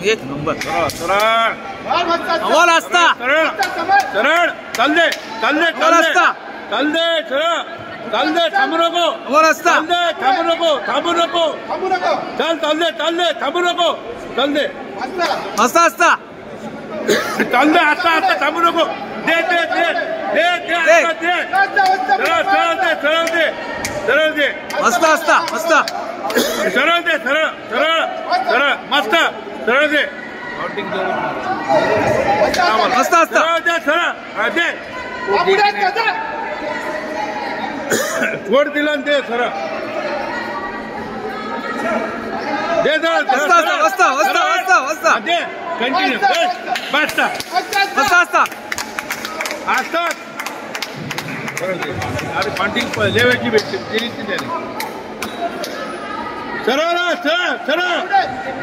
एक नंबर अव्वल असता सरळ चालले चालले चालले सरळ चालले थांबू नको अव्वल असता थांबू नको थांबू नको चल चालले चालले थांबू नको चालले असता असता चालले आता आता थांबू नको दे दे दे दे दे दे सरळ सरळ दे सरळ दे सरळ दे असता असता असता सरळ दे सरळ सरळ सरळ मस्त सरळ दे असता असता सरळ दे सरळ दे छोड दिला दे सरळ दे दे असता असता असता असता असता दे कंटिन्यू बस असता असता असता अरे फंडिंग लेवायची भेटते सरळ सरळ सरळ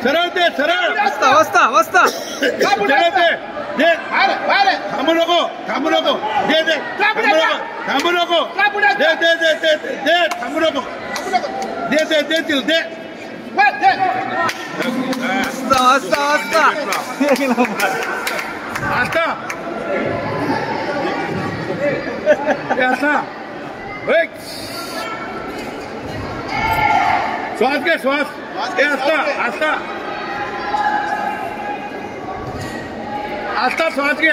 सरळ दे सरळ वस्ता वस्ता वस्ता सरळ दे दे थांबू नको थांबू नको दे दे थांबू नको दे दे दे दे दे थांबू नको दे दे देतील दे वस्ता वस्ता वस्ता आता ऐसा श्वास घे श्वास असता असता असता श्वास घे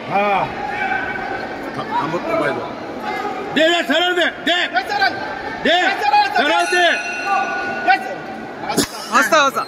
हा दे दे सरळ दे दे दे सरळ दे असता असता